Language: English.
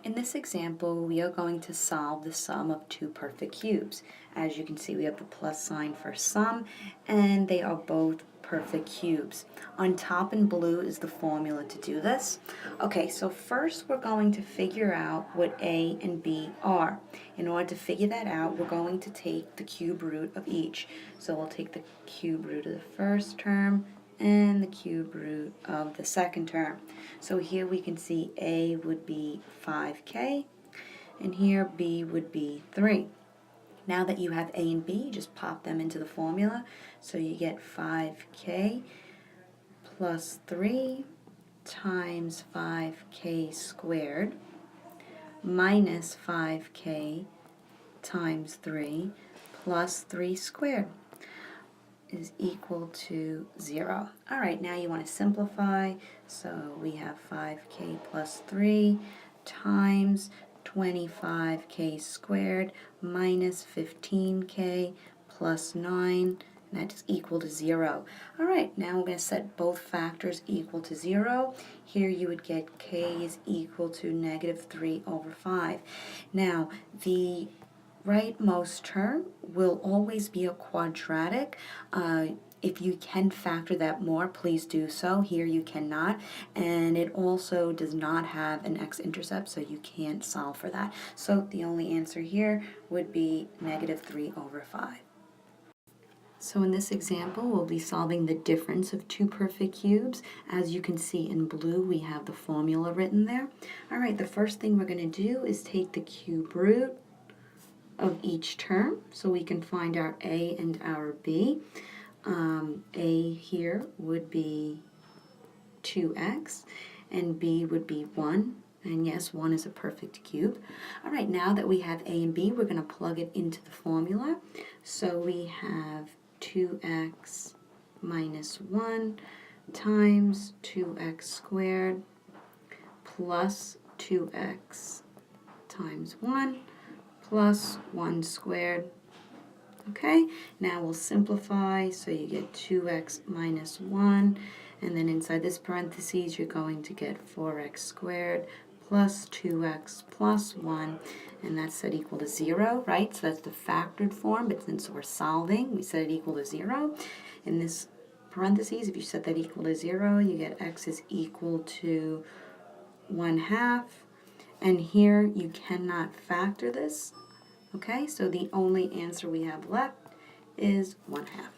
In this example, we are going to solve the sum of two perfect cubes. As you can see, we have the plus sign for sum, and they are both perfect cubes. On top in blue is the formula to do this. Okay, so first we're going to figure out what A and B are. In order to figure that out, we're going to take the cube root of each. So we'll take the cube root of the first term and the cube root of the second term. So here we can see A would be 5k, and here B would be 3. Now that you have A and B, just pop them into the formula. So you get 5k plus 3 times 5k squared minus 5k times 3 plus 3 squared is equal to 0. All right, now you want to simplify. So we have 5k plus 3 times 25k squared minus 15k plus 9, and that is equal to 0. All right, now we're going to set both factors equal to 0. Here you would get k is equal to negative 3 over 5. Now, the rightmost term will always be a quadratic. If you can factor that more, please do so. Here you cannot, and it also does not have an x-intercept, so you can't solve for that. So the only answer here would be negative 3 over 5. So in this example, we'll be solving the difference of two perfect cubes. As you can see in blue, we have the formula written there. All right, the first thing we're going to do is take the cube root of each term, so we can find our A and our B. A here would be 2x, and B would be 1. And yes, 1 is a perfect cube. All right, now that we have A and B, we're going to plug it into the formula. So we have 2x minus 1 times 2x squared plus 2x times 1 plus 1 squared. Okay, now we'll simplify, so you get 2x minus 1, and then inside this parentheses you're going to get 4x squared plus 2x plus 1, and that's set equal to 0, right? So that's the factored form, but since we're solving, we set it equal to 0. In this parentheses, if you set that equal to 0, you get x is equal to 1/2, and here you cannot factor this. Okay, so the only answer we have left is 1/2.